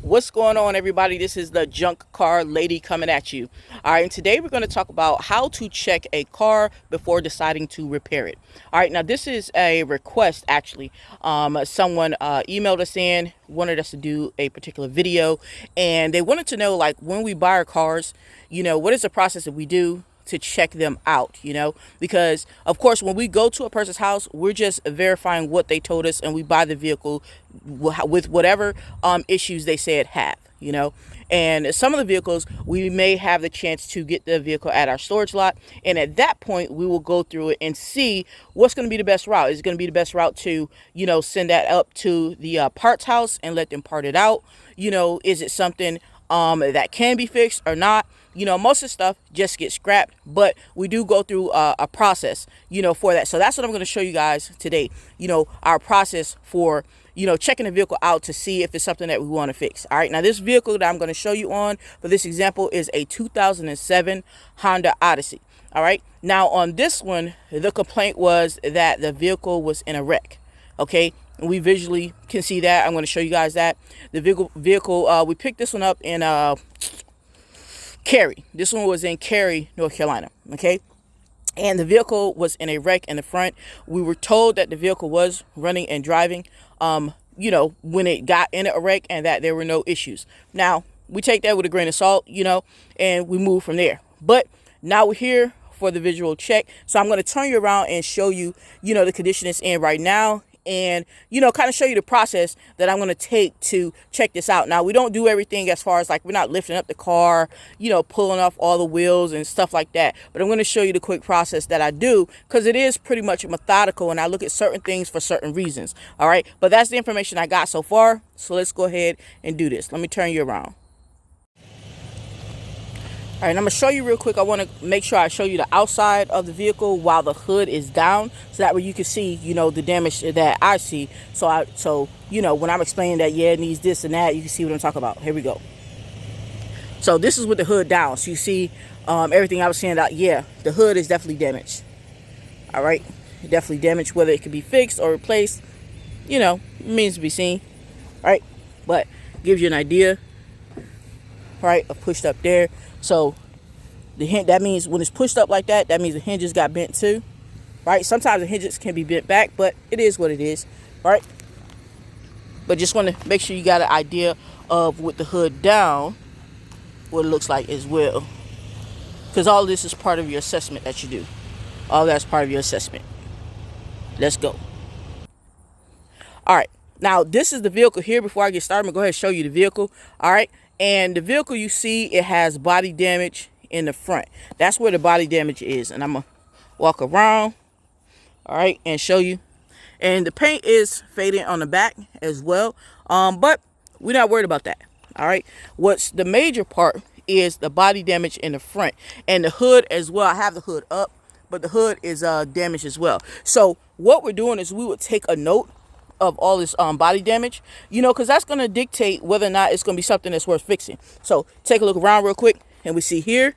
What's going on, everybody? This is the junk car lady coming at you. All right, and today we're going to talk about how to check a car before deciding to repair it. All right, now this is a request actually. Someone emailed us in, wanted us to do a particular video, and they wanted to know, like, when we buy our cars, what is the process that we do to check them out, because of course when we go to a person's house, we're just verifying what they told us, and we buy the vehicle with whatever issues they say it have, and some of the vehicles we may have the chance to get the vehicle at our storage lot, and at that point we will go through it and see what's going to be the best route. Is it going to be the best route to send that up to the parts house and let them part it out? Is it something that can be fixed or not? Most of the stuff just gets scrapped, but we do go through a process, for that. So that's what I'm going to show you guys today, our process for, checking the vehicle out to see if it's something that we want to fix. All right. Now, this vehicle that I'm going to show you on for this example is a 2007 Honda Odyssey. All right. Now, on this one, the complaint was that the vehicle was in a wreck. Okay. We visually can see that. I'm going to show you guys that. The vehicle, we picked this one up in Cary. This one was in Cary, North Carolina. Okay. And the vehicle was in a wreck in the front. We were told that the vehicle was running and driving, when it got in a wreck, and that there were no issues. Now, we take that with a grain of salt, and we move from there. But now we're here for the visual check. So I'm going to turn you around and show you, the condition it's in right now, and kind of show you the process that I'm going to take to check this out. Now, we don't do everything as far as, like, we're not lifting up the car, pulling off all the wheels and stuff like that, but I'm going to show you the quick process that I do, because it is pretty much methodical, and I look at certain things for certain reasons. All right, but that's the information I got so far, so let's go ahead and do this. Let me turn you around. All right, I'm going to show you real quick. I want to make sure I show you the outside of the vehicle while the hood is down, so that way you can see, the damage that I see. So when I'm explaining that, yeah, it needs this and that, you can see what I'm talking about. Here we go. So this is with the hood down. So you see everything I was saying that, yeah, the hood is definitely damaged. All right, definitely damaged. Whether it can be fixed or replaced, remains to be seen. All right, but gives you an idea. All right, pushed up there. So that means when it's pushed up like that, that means the hinges got bent too, right? Sometimes the hinges can be bent back, but it is what it is, right? But just want to make sure you got an idea of, with the hood down, what it looks like as well, because all of this is part of your assessment that you do. All that's part of your assessment. Let's go. All right, now this is the vehicle here. Before I get started, I'm gonna go ahead and show you the vehicle. All right. And the vehicle, you see, it has body damage in the front. That's where the body damage is. And I'm going to walk around, all right, and show you. And the paint is fading on the back as well. But we're not worried about that, all right. What's the major part is the body damage in the front. And the hood as well. I have the hood up, but the hood is damaged as well. So what we're doing is we would take a note of all this body damage, because that's going to dictate whether or not it's going to be something that's worth fixing. So take a look around real quick, and we see here,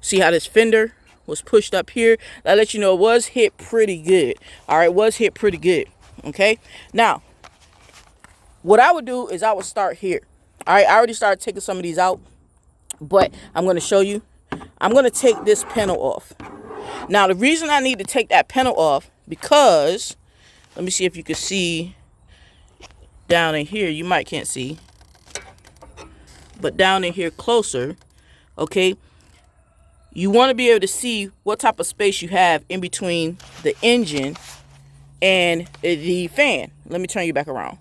see how this fender was pushed up here. That lets you know it was hit pretty good. All right, was hit pretty good. Okay, now what I would do is I would start here. All right, I already started taking some of these out, but I'm going to show you. I'm going to take this panel off. Now, the reason I need to take that panel off, because let me see if you can see down in here. You might can't see, but down in here closer, okay, you want to be able to see what type of space you have in between the engine and the fan. Let me turn you back around.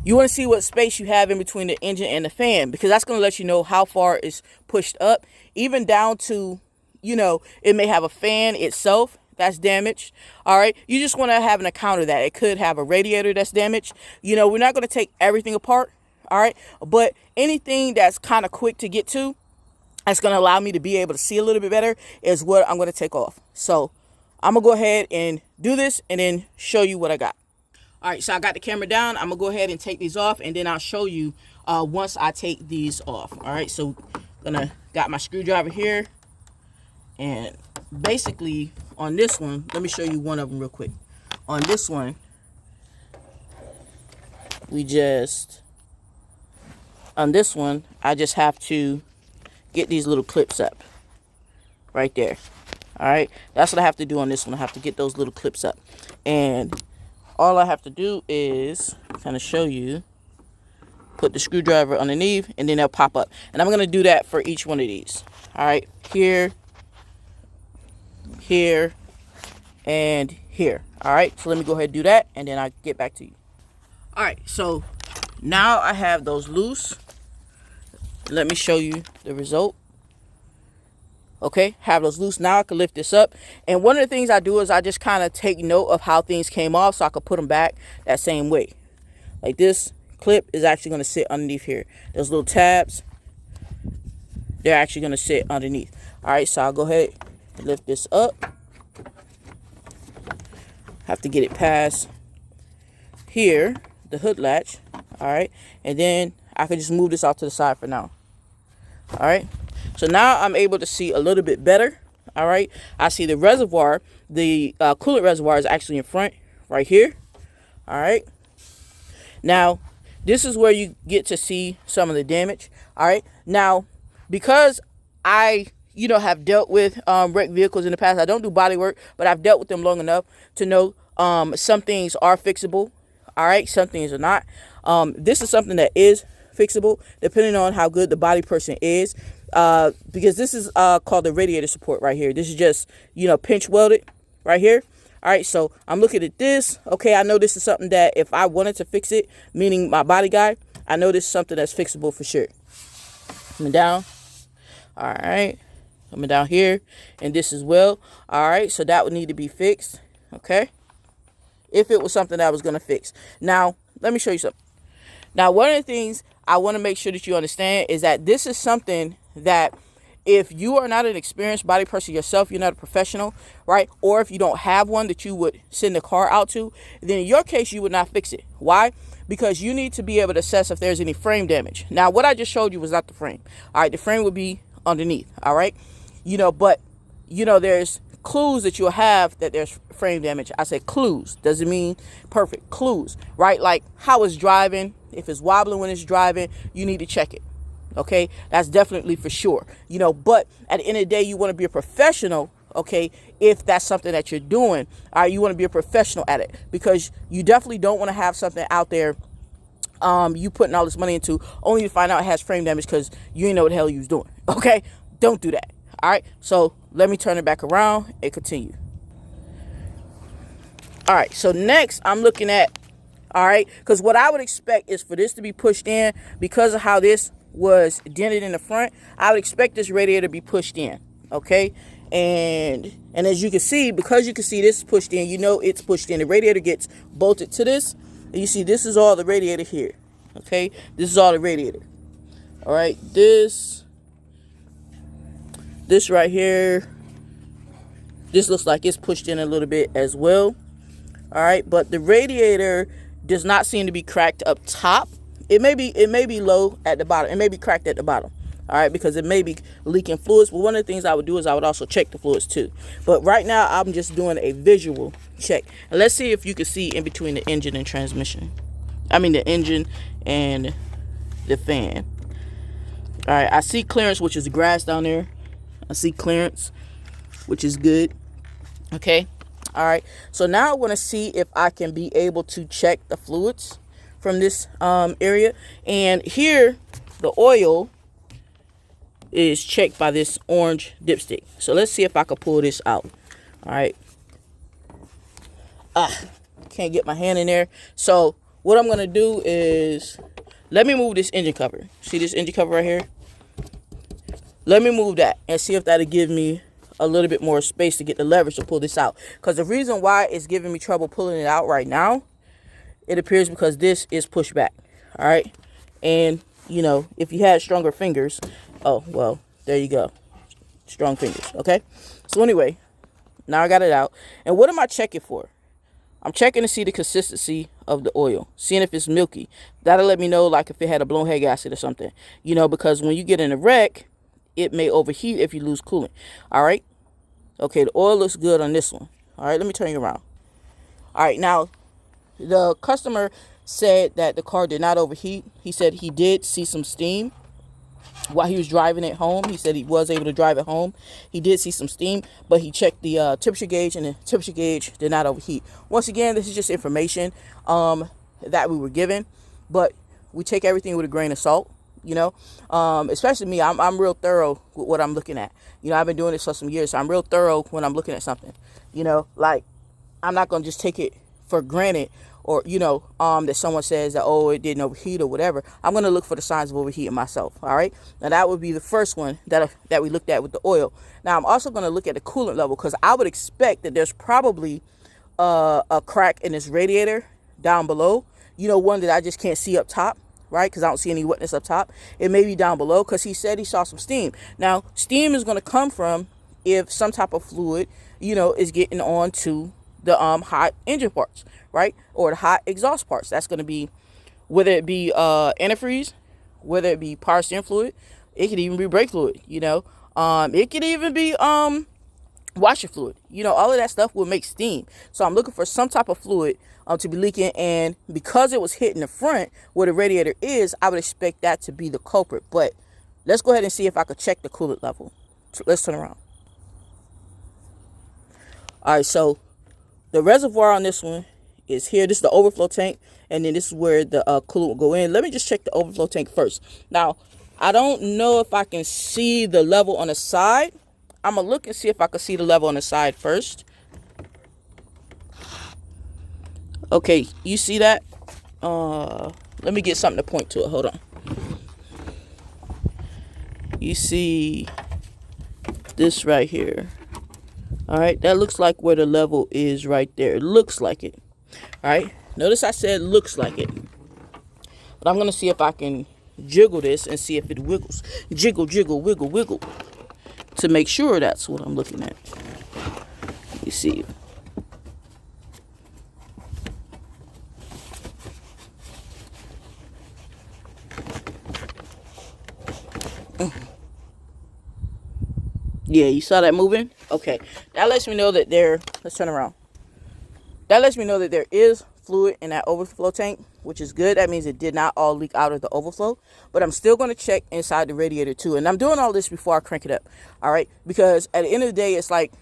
You want to see what space you have in between the engine and the fan, because that's going to let you know how far it's pushed up, even down to, it may have a fan itself that's damaged. All right, you just want to have an account of that. It could have a radiator that's damaged. We're not going to take everything apart, all right, but anything that's kind of quick to get to, that's going to allow me to be able to see a little bit better, is what I'm going to take off. So I'm gonna go ahead and do this and then show you what I got. All right, so I got the camera down. I'm gonna go ahead and take these off, and then I'll show you once I take these off. All right, so got my screwdriver here, and basically on this one, let me show you one of them real quick. On this one, we just On this one, I just have to get these little clips up right there. All right, that's what I have to do on this one. I have to get those little clips up, and all I have to do is kind of show you, put the screwdriver underneath, and then they'll pop up. And I'm going to do that for each one of these. All right, here, here, and here. All right, so let me go ahead and do that, and then I'll get back to you. All right, so now I have those loose. Let me show you the result. Okay, have those loose. Now I can lift this up. And one of the things I do is I just kind of take note of how things came off so I could put them back that same way. Like this clip is actually going to sit underneath here. Those little tabs, they're actually going to sit underneath. All right, so I'll go ahead and lift this up. Have to get it past here, the hood latch. All right, and then I can just move this off to the side for now. All right, so now I'm able to see a little bit better. All right, I see the reservoir, the coolant reservoir is actually in front right here. All right, now this is where you get to see some of the damage. All right, now because I have dealt with wrecked vehicles in the past, I don't do body work, but I've dealt with them long enough to know some things are fixable. All right, some things are not. This is something that is fixable depending on how good the body person is, because this is called the radiator support right here. This is just pinch welded right here. All right, so I'm looking at this. Okay, I know this is something that if I wanted to fix it, meaning my body guy, I know this is something that's fixable for sure. Coming down. All right, coming down here, and this as well. All right, so that would need to be fixed. Okay, if it was something that I was going to fix. Now let me show you something. Now, one of the things I want to make sure that you understand is that this is something that if you are not an experienced body person yourself, you're not a professional, right? Or if you don't have one that you would send the car out to, then in your case, you would not fix it. Why? Because you need to be able to assess if there's any frame damage. Now, what I just showed you was not the frame. All right, the frame would be underneath. All right, but there's clues that you'll have that there's frame damage. I said clues, doesn't mean perfect. Clues, right? Like how it's driving. If it's wobbling when it's driving, you need to check it. Okay, that's definitely for sure. But at the end of the day, you want to be a professional. Okay, if that's something that you're doing, all right, you want to be a professional at it, because you definitely don't want to have something out there you putting all this money into only to find out it has frame damage because you didn't know what the hell you was doing. Okay, don't do that. All right, so let me turn it back around and continue. All right, so next I'm looking at, all right, because what I would expect is for this to be pushed in because of how this was dented in the front. I would expect this radiator to be pushed in. Okay, and as you can see, because you can see this is pushed in, it's pushed in. The radiator gets bolted to this, and you see this is all the radiator here. Okay, this is all the radiator. All right, this right here, this looks like it's pushed in a little bit as well. All right, but the radiator does not seem to be cracked up top. It may be low at the bottom. It may be cracked at the bottom. All right, because it may be leaking fluids. But one of the things I would do is I would also check the fluids too. But right now I'm just doing a visual check. And let's see if you can see in between the engine and transmission. I mean the engine and the fan. All right, I see clearance, which is grass down there. I see clearance, which is good. Okay. All right. So now I want to see if I can be able to check the fluids from this area. And here, the oil is checked by this orange dipstick. So let's see if I can pull this out. All right. Can't get my hand in there. So what I'm going to do is, let me move this engine cover. See this engine cover right here? Let me move that and see if that'll give me a little bit more space to get the leverage to pull this out. Because the reason why it's giving me trouble pulling it out right now, it appears because this is pushed back. All right. And, if you had stronger fingers, oh, well, there you go. Strong fingers. Okay. So anyway, now I got it out. And what am I checking for? I'm checking to see the consistency of the oil, seeing if it's milky. That'll let me know, like, if it had a blown head gasket or something, because when you get in a wreck, it may overheat if you lose coolant. All right. Okay, the oil looks good on this one. All right, let me turn you around. All right, now the customer said that the car did not overheat. He said he did see some steam while he was driving it home. He said he was able to drive it home. He did see some steam, but he checked the temperature gauge, and the temperature gauge did not overheat. Once again, this is just information that we were given, but we take everything with a grain of salt. You know, especially me, I'm real thorough with what I'm looking at. You know, I've been doing this for some years, so I'm real thorough when I'm looking at something. You know, like, I'm not going to just take it for granted, or, you know, that someone says that, oh, it didn't overheat or whatever. I'm going to look for the signs of overheating myself. All right. Now, that would be the first one that we looked at with the oil. Now, I'm also going to look at the coolant level, because I would expect that there's probably a crack in this radiator down below. You know, one that I just can't see up top. Right, because I don't see any wetness up top. It may be down below, because he said he saw some steam. Now, steam is going to come from if some type of fluid, you know, is getting onto the hot engine parts, right, or the hot exhaust parts. That's going to be, whether it be antifreeze, whether it be power steering fluid, it could even be brake fluid. You know, it could even be washer fluid. You know, all of that stuff will make steam. So I'm looking for some type of fluid to be leaking, and because it was hitting the front where the radiator is, I would expect that to be the culprit. But let's go ahead and see if I could check the coolant level. So let's turn around. All right, so the reservoir on this one is here. This is the overflow tank, and then this is where the coolant will go in. Let me just check the overflow tank first. Now, I don't know if I can see the level on the side. I'm gonna look and see if I can see the level on the side first. Okay, you see that? Let me get something to point to it. Hold on. You see this right here. All right, that looks like where the level is right there. It looks like it. All right, notice I said looks like it. But I'm gonna see if I can jiggle this and see if it wiggles. Jiggle, jiggle, wiggle, wiggle, to make sure that's what I'm looking at. You see. Yeah, you saw that moving? Okay. That lets me know that let's turn around. That lets me know that there is fluid in that overflow tank, which is good. That means it did not all leak out of the overflow. But I'm still going to check inside the radiator too. And I'm doing all this before I crank it up. All right. Because at the end of the day, it's like,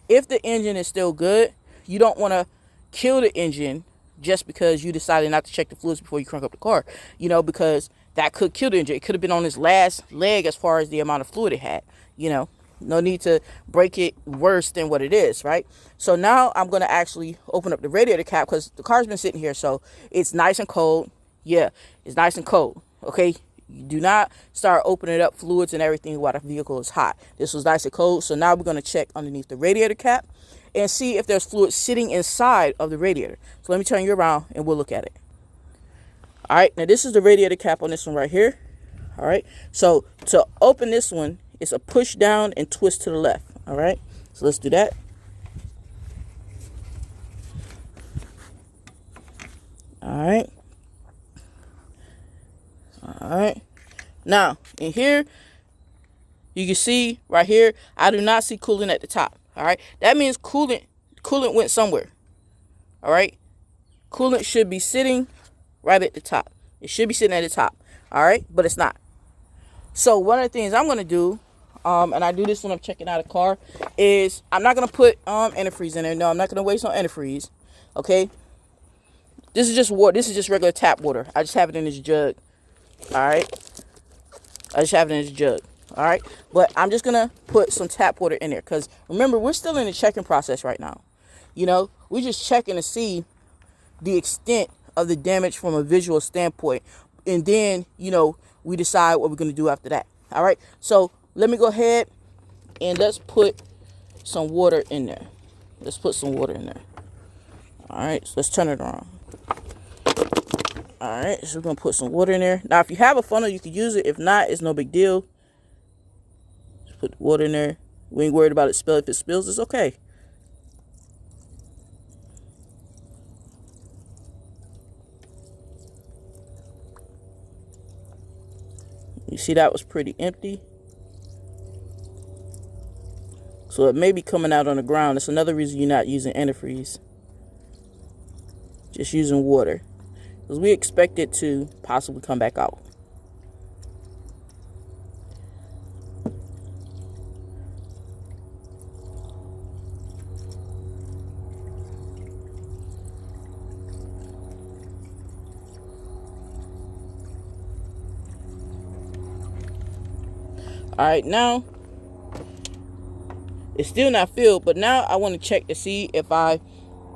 if the engine is still good, you don't want to kill the engine just because you decided not to check the fluids before you crank up the car. You know, because that could kill the engine. It could have been on its last leg as far as the amount of fluid it had. You know, no need to break it worse than what it is, right? So now I'm going to actually open up the radiator cap, because the car's been sitting here, so it's nice and cold. Yeah, it's nice and cold, okay? You do not start opening up fluids and everything while the vehicle is hot. This was nice and cold, so now we're going to check underneath the radiator cap and see if there's fluid sitting inside of the radiator. So let me turn you around and we'll look at it. All right, now this is the radiator cap on this one right here. All right, so to open this one, it's a push down and twist to the left. All right, so let's do that. All right. All right. Now, in here, you can see right here, I do not see coolant at the top. All right. That means coolant went somewhere. All right. Coolant should be sitting right at the top. It should be sitting at the top. All right. But it's not. So one of the things I'm going to do, and I do this when I'm checking out a car, is I'm not going to put antifreeze in there. No, I'm not going to waste on antifreeze. Okay. This is just water. This is just regular tap water. I just have it in this jug. All right. I just have it in this jug. All right. But I'm just going to put some tap water in there, because remember, we're still in the checking process right now. You know, we're just checking to see the extent of the damage from a visual standpoint. And then, you know, we decide what we're going to do after that. All right. So let me go ahead and let's put some water in there. Let's put some water in there. All right. So let's turn it around. All right. So we're going to put some water in there. Now, if you have a funnel, you can use it. If not, it's no big deal. Just put the water in there. We ain't worried about it spill. If it spills, it's okay. You see, that was pretty empty. So it may be coming out on the ground. That's another reason you're not using antifreeze. Just using water. because we expect it to possibly come back out. All right, now it's still not filled, but now I want to check to see if I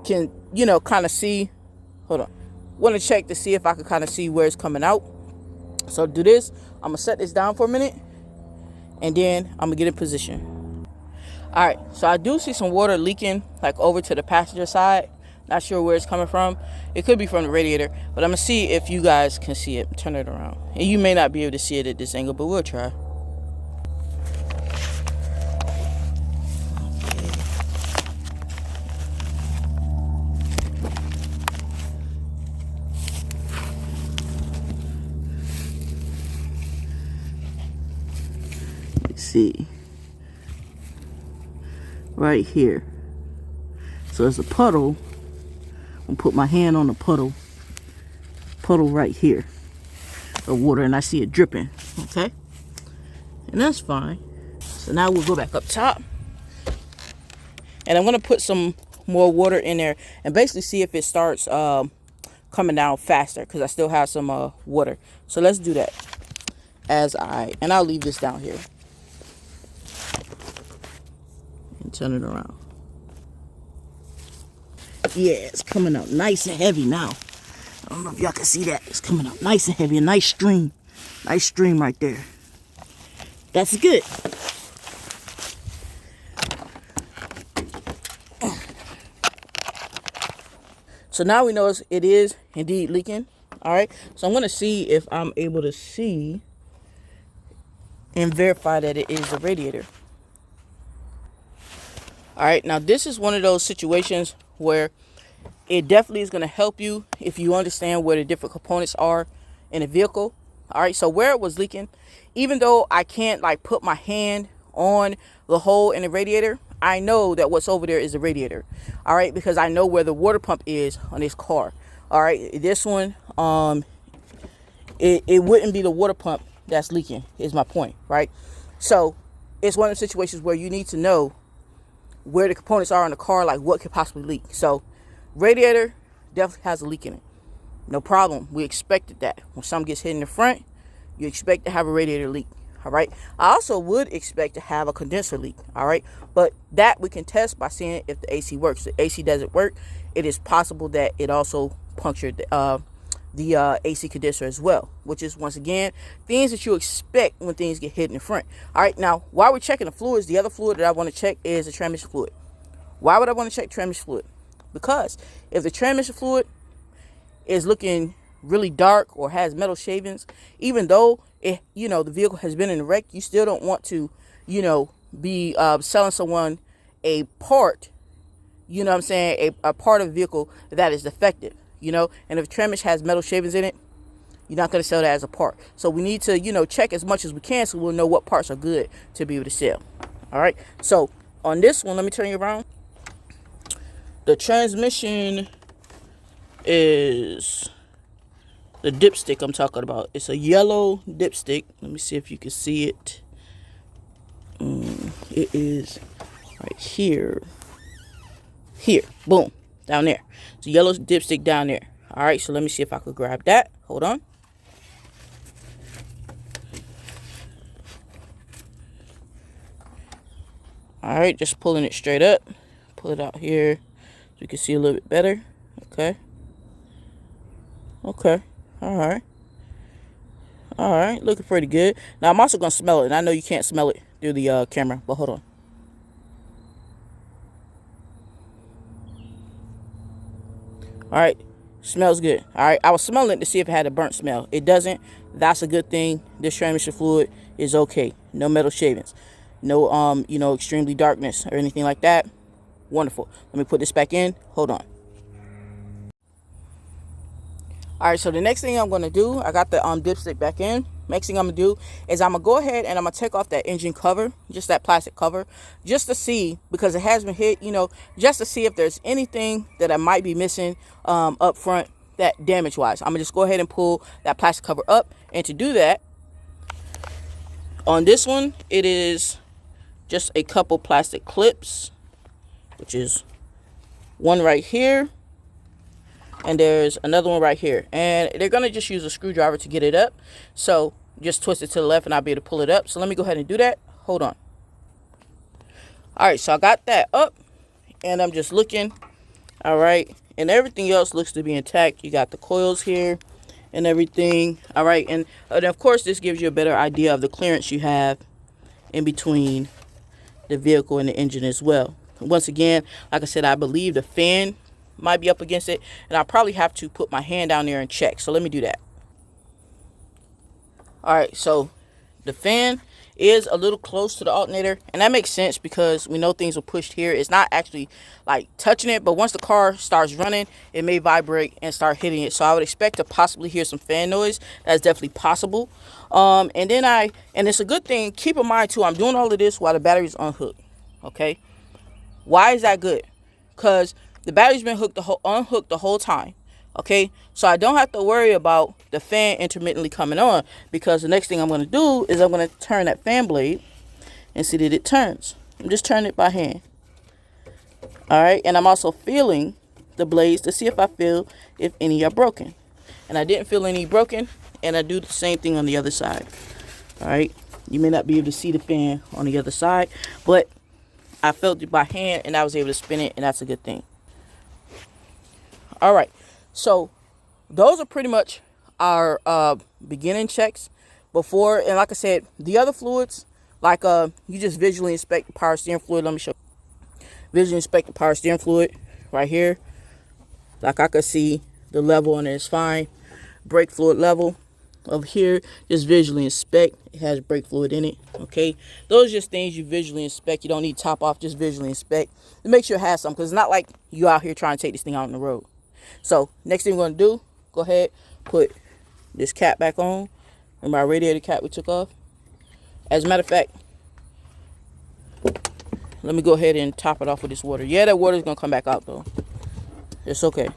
can, kind of see. Hold on. Want to check to see if I can kind of see where it's coming out. So do this. I'm gonna set this down for a minute, and then I'm gonna get in position. All right. So I do see some water leaking, like over to the passenger side. Not sure where it's coming from. It could be from the radiator, but I'm gonna see if you guys can see it. Turn it around, and you may not be able to see it at this angle, but we'll try. See right here, so it's a puddle. I'm gonna put my hand on the puddle right here of water, and I see it dripping. Okay, and that's fine. So now we'll go back up top, and I'm gonna put some more water in there and basically see if it starts coming down faster, because I still have some water. So let's do that. And I'll leave this down here. Turn it around. Yeah, it's coming out nice and heavy now. I don't know if y'all can see that. It's coming out nice and heavy. A nice stream right there. That's good. So now we know it is indeed leaking. All right, so I'm going to see if I'm able to see and verify that it is the radiator. All right, now this is one of those situations where it definitely is going to help you if you understand where the different components are in a vehicle. All right, so where it was leaking, even though I can't like put my hand on the hole in the radiator, I know that what's over there is the radiator. All right, because I know where the water pump is on this car. All right, this one, it wouldn't be the water pump that's leaking, is my point, right? So it's one of the situations where you need to know where the components are in the car, like what could possibly leak. So radiator definitely has a leak in it. No problem. We expected that. When something gets hit in the front, you expect to have a radiator leak. All right. I also would expect to have a condenser leak. All right. But that we can test by seeing if the AC works. If the AC doesn't work, it is possible that it also punctured the AC condenser as well, which is, once again, things that you expect when things get hit in the front. All right, now while we're checking the fluids, the other fluid that I want to check is the transmission fluid. Why would I want to check transmission fluid? Because if the transmission fluid is looking really dark or has metal shavings, even though the vehicle has been in a wreck, you still don't want to be selling someone a part, a part of the vehicle that is defective. And if transmission has metal shavings in it, you're not going to sell that as a part. So we need to, check as much as we can so we'll know what parts are good to be able to sell. All right. So on this one, let me turn you around. The transmission is the dipstick I'm talking about. It's a yellow dipstick. Let me see if you can see it. It is right here. Here. Boom. Down there. It's a yellow dipstick down there. All right, so let me see if I could grab that. Hold on. All right, just pulling it straight up. Pull it out here so you can see a little bit better. Okay. Okay. All right. All right, looking pretty good. Now, I'm also going to smell it. And I know you can't smell it through the camera, but hold on. All right, smells good. All right, I was smelling it to see if it had a burnt smell. It doesn't. That's a good thing. This transmission fluid is okay. No metal shavings. No, extremely darkness or anything like that. Wonderful. Let me put this back in. Hold on. All right, so the next thing I'm going to do, I got the dipstick back in. Next thing I'm going to do is I'm going to go ahead and I'm going to take off that engine cover, just that plastic cover, just to see, because it has been hit, just to see if there's anything that I might be missing up front that damage wise. I'm gonna just go ahead and pull that plastic cover up, and to do that, on this one it is just a couple plastic clips, which is one right here, and there's another one right here, and they're gonna just use a screwdriver to get it up. So just twist it to the left and I'll be able to pull it up. So let me go ahead and do that. Hold on. All right, so I got that up, and I'm just looking. All right, and everything else looks to be intact. You got the coils here and everything. All right, and of course this gives you a better idea of the clearance you have in between the vehicle and the engine as well. Once again, like I said, I believe the fan might be up against it, and I'll probably have to put my hand down there and check. So let me do that. All right, so the fan is a little close to the alternator, and that makes sense because we know things are pushed here. It's not actually like touching it, but once the car starts running, it may vibrate and start hitting it. So I would expect to possibly hear some fan noise. That's definitely possible. And it's a good thing. Keep in mind too, I'm doing all of this while the battery's unhooked. Okay, why is that good? Because the battery's been unhooked the whole time. Okay, so I don't have to worry about the fan intermittently coming on, because the next thing I'm going to do is I'm going to turn that fan blade and see that it turns. I'm just turning it by hand. All right, and I'm also feeling the blades to see if any are broken. And I didn't feel any broken, and I do the same thing on the other side. All right, you may not be able to see the fan on the other side, but I felt it by hand and I was able to spin it, and that's a good thing. All right. So those are pretty much our beginning checks before. And like I said, the other fluids, like you just visually inspect the power steering fluid. Let me show you. Visually inspect the power steering fluid right here. Like I could see the level on it is fine. Brake fluid level over here, just visually inspect. It has brake fluid in it. Okay, those are just things you visually inspect. You don't need to top off, just visually inspect to make sure it has some, because it's not like you out here trying to take this thing out on the road. So next thing we're going to do, go ahead, put this cap back on. Remember our radiator cap we took off? As a matter of fact, let me go ahead and top it off with this water. Yeah, that water is going to come back out though. It's okay.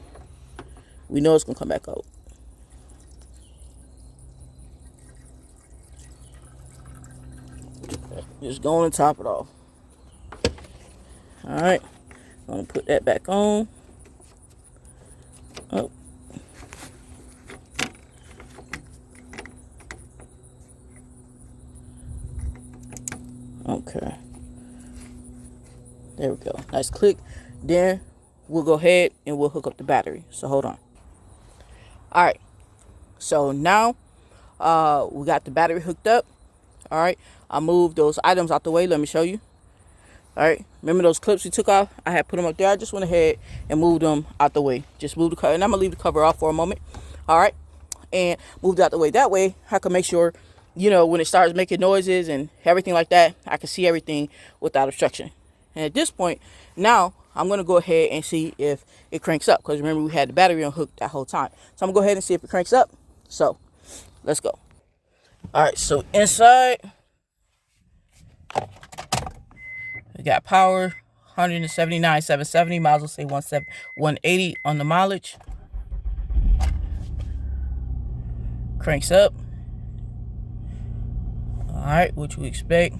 We know it's going to come back out. Just go on and top it off. All right. I'm going to put that back on. Oh. Okay. There we go. Nice click. Then we'll go ahead and we'll hook up the battery. So hold on. All right. So now we got the battery hooked up. All right. I moved those items out the way. Let me show you. All right, remember those clips we took off? I had put them up there. I just went ahead and moved them out the way. Just moved the cover, and I'm gonna leave the cover off for a moment. All right, and moved out the way. That way, I can make sure, you know, when it starts making noises and everything like that, I can see everything without obstruction. And at this point, now I'm gonna go ahead and see if it cranks up, because remember we had the battery unhooked that whole time. So I'm gonna go ahead and see if it cranks up. So let's go. All right, so inside. We got power, 179,770 miles. Will say 180 on the mileage. Cranks up. All right, which we expect.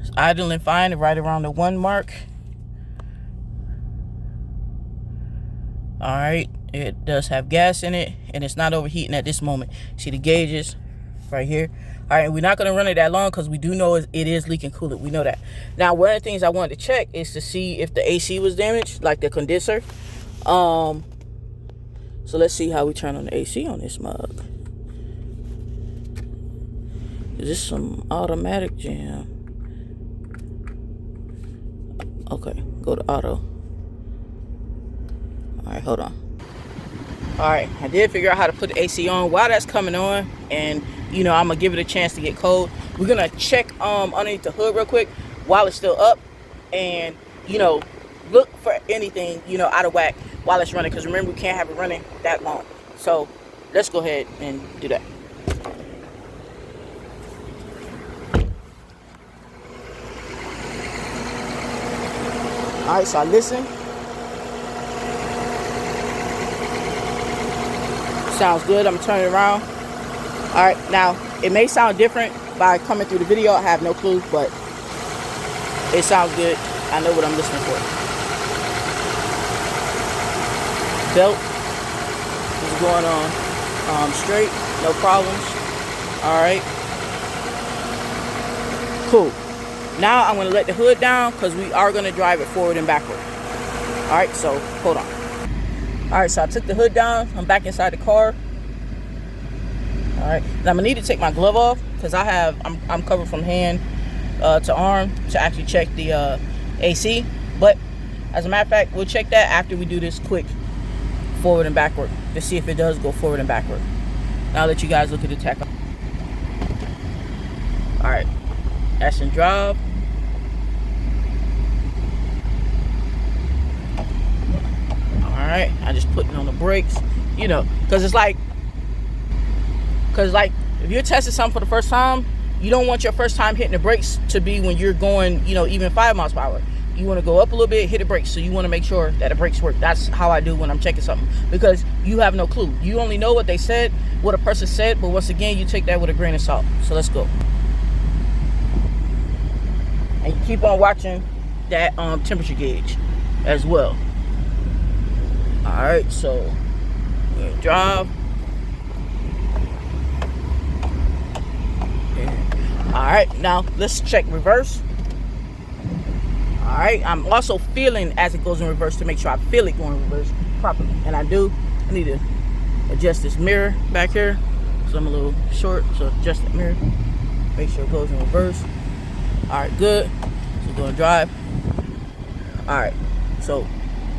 It's idling fine, right around the 1 mark. All right, it does have gas in it, and it's not overheating at this moment. See the gauges right here. All right, we're not going to run it that long because we do know it is leaking coolant. We know that. Now, one of the things I wanted to check is to see if the AC was damaged, like the condenser. So let's see how we turn on the AC on this mug. Is this some automatic jam? Okay, go to auto. All right, hold on. All right, I did figure out how to put the AC on while that's coming on, and you know, I'm gonna give it a chance to get cold. We're gonna check underneath the hood real quick while it's still up, and you know, look for anything, you know, out of whack while it's running, because remember, we can't have it running that long. So let's go ahead and do that. All right, so I listen. sounds good. I'm gonna turn it around. All right, now it may sound different by coming through the video. I have no clue, but it sounds good. I know what I'm listening for. Belt is going on straight, no problems. All right, cool. Now I'm gonna let the hood down because we are gonna drive it forward and backward. All right, so hold on. All right, so I took the hood down. I'm back inside the car. All right, now I'm gonna need to take my glove off because I'm covered from hand to arm to actually check the AC. But as a matter of fact, we'll check that after we do this quick forward and backward to see if it does go forward and backward. Now I'll let you guys look at the tech. All right, action drive. All right, I just put it on the brakes, you know, because like if you're testing something for the first time, you don't want your first time hitting the brakes to be when you're going, you know, even 5 miles per hour. You want to go up a little bit, hit the brakes. So you want to make sure that the brakes work. That's how I do when I'm checking something, because you have no clue. You only know what they said, what a person said, but once again, you take that with a grain of salt. So let's go. And you keep on watching that temperature gauge as well. All right, so we're gonna drive. All right, now let's check reverse. All right, I'm also feeling as it goes in reverse to make sure I feel it going in reverse properly, and I do. I need to adjust this mirror back here, so I'm a little short, so adjust that mirror, make sure it goes in reverse. All right, good. So we're gonna drive. All right, so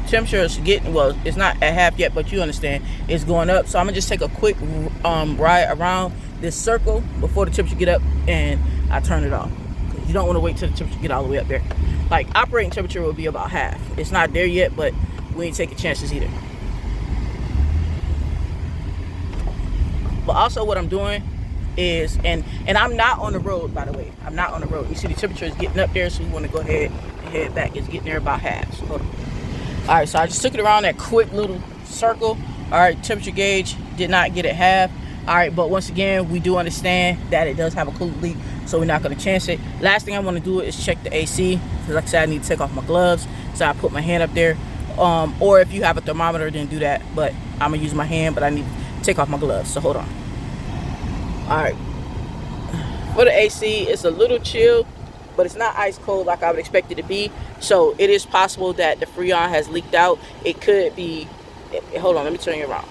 temperature is getting, well, it's not at half yet, but you understand it's going up. So I'm gonna just take a quick ride around this circle before the temperature get up and I turn it off. You don't want to wait till the temperature get all the way up there. Like, operating temperature will be about half. It's not there yet, but we ain't taking chances either. But also what I'm doing is, and I'm not on the road, by the way. I'm not on the road. You see the temperature is getting up there, so we want to go ahead and head back. It's getting there about half. So hold on. All right, so I just took it around that quick little circle. All right, temperature gauge did not get it half. All right, but once again, we do understand that it does have a coolant leak, so we're not going to chance it. Last thing I want to do is check the AC, because like I said, I need to take off my gloves, so I put my hand up there. Or if you have a thermometer, then do that, but I'm going to use my hand, but I need to take off my gloves, so hold on. All right, for the AC, it's a little chill, but it's not ice cold like I would expect it to be, so it is possible that the Freon has leaked out. It could be, hold on, let me turn you around.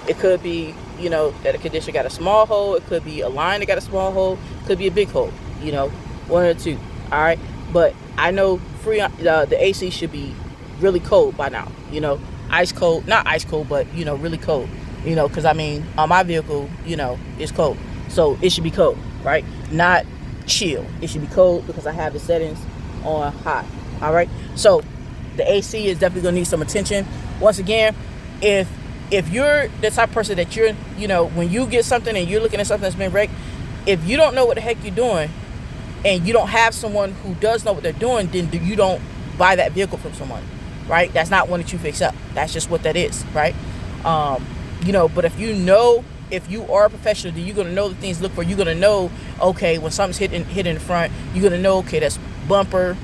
It could be, you know, that a conditioner got a small hole. It could be a line that got a small hole. It could be a big hole, you know, one or two. All right, but I know Freon, the AC should be really cold by now, you know, ice cold, not ice cold, but, you know, really cold, you know, because I mean, on my vehicle, you know, it's cold, so it should be cold, right? Not chill. It should be cold because I have the settings on high. All right, so the AC is definitely gonna need some attention. Once again, if you're the type of person that you're, you know, when you get something and you're looking at something that's been wrecked, if you don't know what the heck you're doing and you don't have someone who does know what they're doing, then you don't buy that vehicle from someone, right? That's not one that you fix up. That's just what that is, right? You know, but if you know, if you are a professional, then you're going to know the things to look for. You're going to know, okay, when something's hit in the front, you're going to know, okay, that's bumper,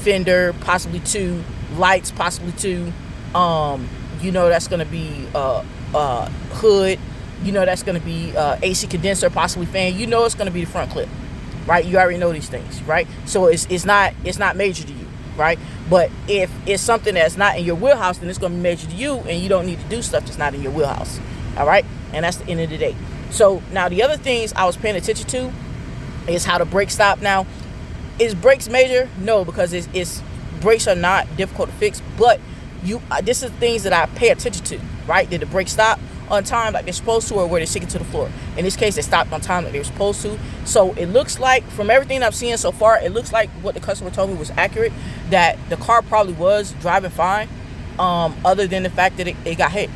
fender, possibly two, lights, possibly two, you know, that's going to be hood, you know, that's going to be AC condenser, possibly fan. You know, it's going to be the front clip, right? You already know these things, right? So it's not major to you, right? But if it's something that's not in your wheelhouse, then it's going to be major to you, and you don't need to do stuff that's not in your wheelhouse. All right, and that's the end of the day. So now the other things I was paying attention to is how the brakes stop. Now, is brakes major? No, because it's brakes are not difficult to fix, but this is things that I pay attention to, right? Did the brakes stop on time like they're supposed to, or were they sticking to the floor? In this case, they stopped on time like they were supposed to. So it looks like, from everything I've seen so far, it looks like what the customer told me was accurate, that the car probably was driving fine, other than the fact that it got hit.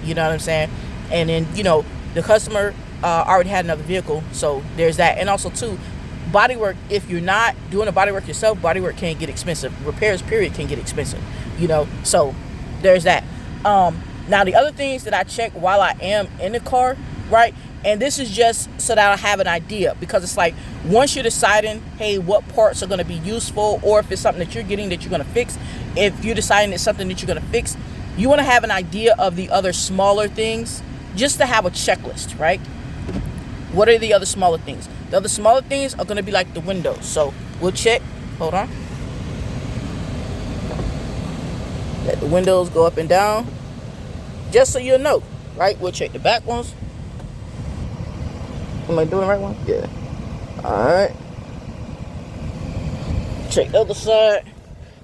You know what I'm saying? And then, you know, the customer already had another vehicle, so there's that. And also, too, bodywork, if you're not doing the bodywork yourself, bodywork can get expensive. Repairs, period, can get expensive, you know, so there's that. Now, the other things that I check while I am in the car, right? And this is just so that I have an idea, because it's like, once you're deciding, hey, what parts are going to be useful, or if it's something that you're getting that you're going to fix, if you're deciding it's something that you're going to fix, you want to have an idea of the other smaller things, just to have a checklist, right? What are the other smaller things? The other smaller things are going to be like the windows. So we'll check. Hold on. Let the windows go up and down, just so you'll know, right? We'll check the back ones. Am I doing the right one? Yeah. Alright. Check the other side.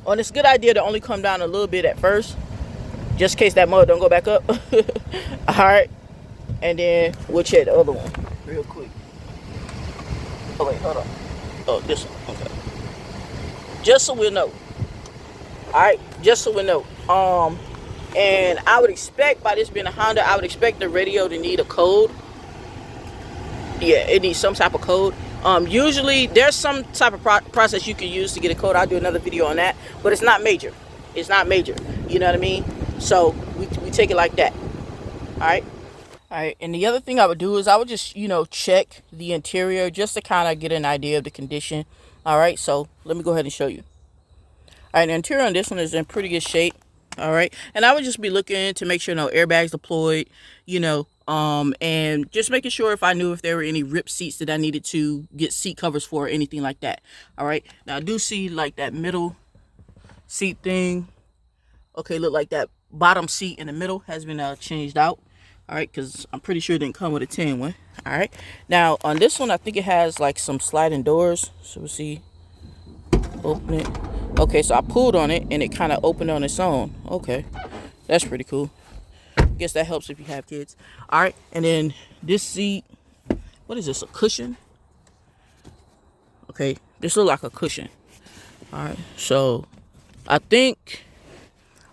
Oh, and it's a good idea to only come down a little bit at first, just in case that mud don't go back up. Alright. And then we'll check the other one real quick. Oh, wait, hold on. Oh, this one. Okay. Just so we'll know. Alright, just so we know. And I would expect, by this being a Honda, I would expect the radio to need a code. Yeah, it needs some type of code. Usually there's some type of process you can use to get a code. I'll do another video on that, but it's not major. It's not major. You know what I mean? So we take it like that. Alright. Alright, and the other thing I would do is I would just, check the interior just to kind of get an idea of the condition. Alright, so let me go ahead and show you. Alright, the interior on this one is in pretty good shape. Alright, and I would just be looking to make sure no airbags deployed, and just making sure if I knew if there were any ripped seats that I needed to get seat covers for or anything like that. Alright, now I do see like that middle seat thing. Okay, look like that bottom seat in the middle has been changed out. Alright, because I'm pretty sure it didn't come with a 10 one. Alright, now on this one I think it has like some sliding doors. So we'll see. Open it. Okay, so I pulled on it and it kind of opened on its own. Okay, that's pretty cool. Guess that helps if you have kids. All right, and then this seat, what is this, a cushion? Okay, this looks like a cushion. All right, so I think,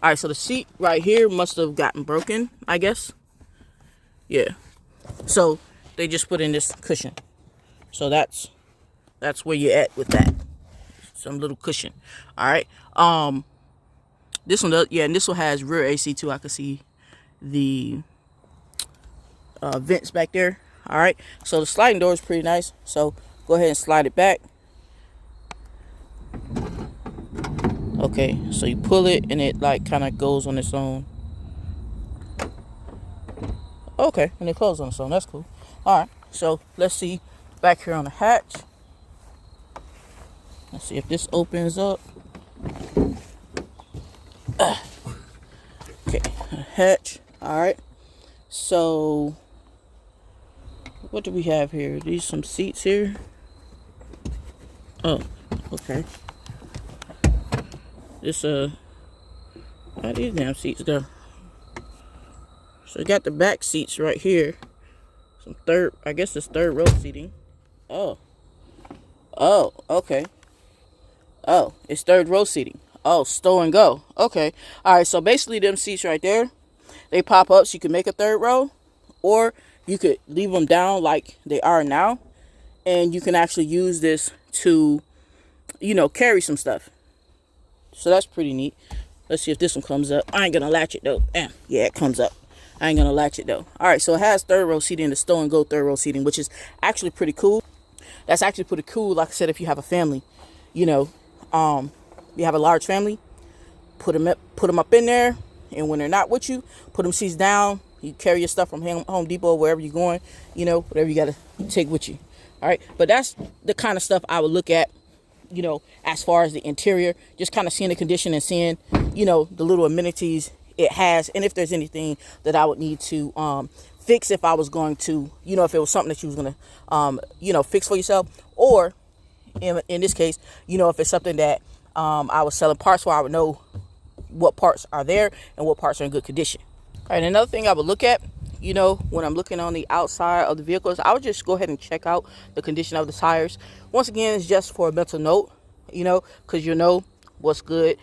all right, so the seat right here must have gotten broken, I guess. Yeah, so they just put in this cushion. So that's where you're at with that. Some little cushion. All right. This one does, yeah, and this one has rear AC too. I can see the vents back there. All right. So the sliding door is pretty nice. So go ahead and slide it back. Okay. So you pull it and it like kind of goes on its own. Okay, and it closes on its own. That's cool. All right. So let's see back here on the hatch. Let's see if this opens up. Okay, hatch. All right. So, what do we have here? These some seats here. Oh, okay. This how these damn seats go? So, you got the back seats right here. Some I guess it's third row seating. Oh, okay. Oh, it's third row seating. Oh, stow and go. Okay. All right. So basically them seats right there, they pop up so you can make a third row, or you could leave them down like they are now. And you can actually use this to, carry some stuff. So that's pretty neat. Let's see if this one comes up. I ain't going to latch it though. Yeah, it comes up. I ain't going to latch it though. All right. So it has third row seating, the stow and go third row seating, which is actually pretty cool. That's actually pretty cool. Like I said, if you have a family, you have a large family, put them up in there, and when they're not with you, put them seats down. You carry your stuff from Home Depot, wherever you're going, whatever you got to take with you. All right, but that's the kind of stuff I would look at, as far as the interior, just kind of seeing the condition and seeing, the little amenities it has, and if there's anything that I would need to fix if I was going to, if it was something that you was going to, fix for yourself, or in this case, if it's something that I was selling parts for, I would know what parts are there and what parts are in good condition. All right, another thing I would look at, when I'm looking on the outside of the vehicles, I would just go ahead and check out the condition of the tires. Once again, it's just for a mental note, because what's good,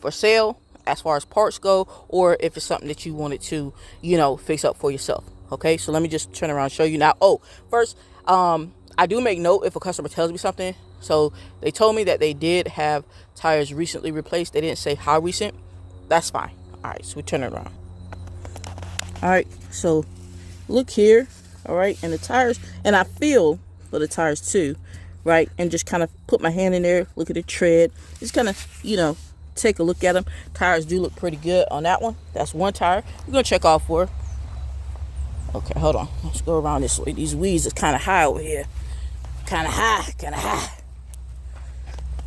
for sale as far as parts go, or if it's something that you wanted to, fix up for yourself. Okay, so let me just turn around and show you now. Oh, first, I do make note if a customer tells me something. So they told me that they did have tires recently replaced. They didn't say how recent. That's fine. All right, so we turn it around. All right, so look here. All right, and the tires, and I feel for the tires too, right? And just kind of put my hand in there, look at the tread, just kind of, you know, take a look at them. Tires do look pretty good on that one. That's one tire. We're gonna check all four. Okay, hold on. Let's go around this way. These weeds is kind of high over here. Kind of high.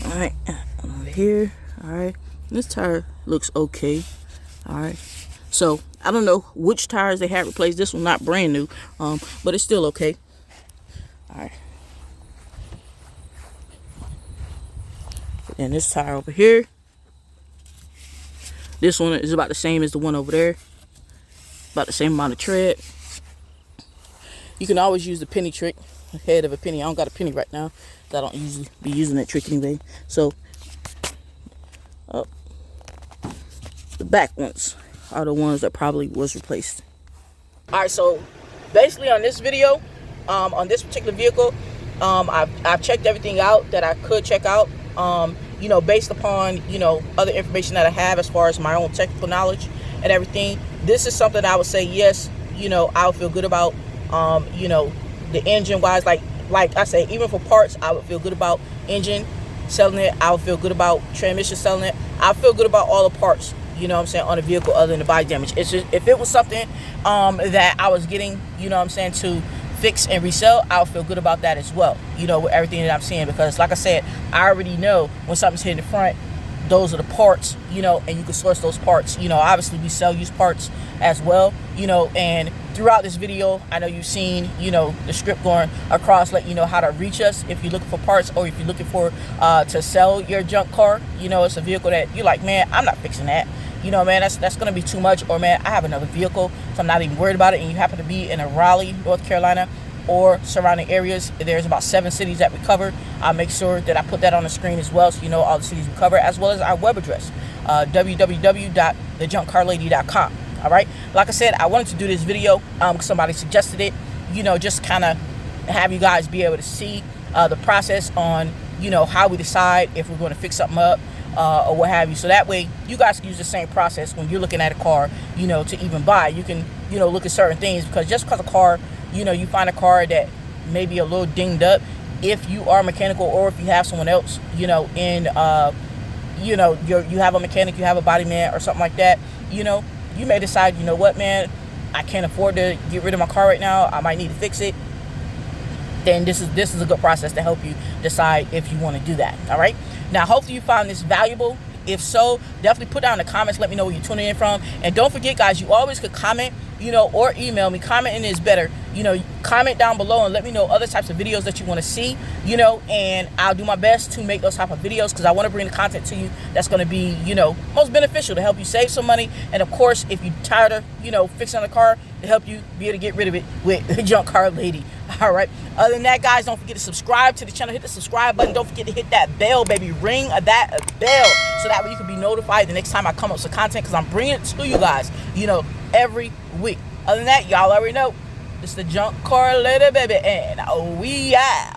All right, over here. All right, this tire looks okay. All right, so I don't know which tires they had replaced. This one not brand new, but it's still okay. All right. And this tire over here, this one is about the same as the one over there. About the same amount of tread. You can always use the penny trick, head of a penny. I don't got a penny right now, so I don't usually be using that trick anyway. So, the back ones are the ones that probably was replaced. All right, so basically on this video, on this particular vehicle, I've checked everything out that I could check out. You know, based upon, you know, other information that I have as far as my own technical knowledge and everything. This is something I would say, yes, you know, I would feel good about. You know, the engine wise, like I say, even for parts, I would feel good about engine selling it. I would feel good about transmission selling it. I feel good about all the parts, you know what I'm saying, on a vehicle other than the body damage. It's just, if it was something that I was getting, you know what I'm saying, to fix and resell, I'll feel good about that as well, you know, with everything that I'm seeing, because like I said, I already know when something's hitting the front, those are the parts, you know, and you can source those parts. You know, obviously we sell used parts as well, you know, and throughout this video, I know you've seen, you know, the script going across, let you know how to reach us if you're looking for parts, or if you're looking for to sell your junk car. You know, it's a vehicle that you're like, man, I'm not fixing that. You know, man, that's going to be too much. Or, man, I have another vehicle, so I'm not even worried about it. And you happen to be in a Raleigh, North Carolina, or surrounding areas. There's about 7 cities that we cover. I'll make sure that I put that on the screen as well, so you know all the cities we cover, as well as our web address, www.thejunkcarlady.com. All right. Like I said, I wanted to do this video because somebody suggested it. You know, just kind of have you guys be able to see the process on, you know, how we decide if we're going to fix something up or what have you. So that way you guys can use the same process when you're looking at a car, you know, to even buy. You can, you know, look at certain things, because just because a car, you know, you find a car that may be a little dinged up, if you are mechanical, or if you have someone else, you know, in, you know, you have a mechanic, you have a body man or something like that, you know, you may decide, you know what, man, I can't afford to get rid of my car right now, I might need to fix it. Then this is a good process to help you decide if you want to do that. All right. Now, hopefully you found this valuable. If so, definitely put down in the comments, let me know where you're tuning in from. And don't forget, guys, you always could comment, you know, or email me. Commenting is better. You know, comment down below and let me know other types of videos that you want to see, you know, and I'll do my best to make those type of videos, because I want to bring the content to you that's going to be, you know, most beneficial to help you save some money. And of course, if you're tired of, you know, fixing a car, to help you be able to get rid of it with the Junk Car Lady. All right. Other than that, guys, don't forget to subscribe to the channel. Hit the subscribe button. Don't forget to hit that bell, baby. Ring that bell, so that way you can be notified the next time I come up with some content, because I'm bringing it to you guys, you know, every week. Other than that, y'all already know, it's the Junk Car Lady, baby, and we out.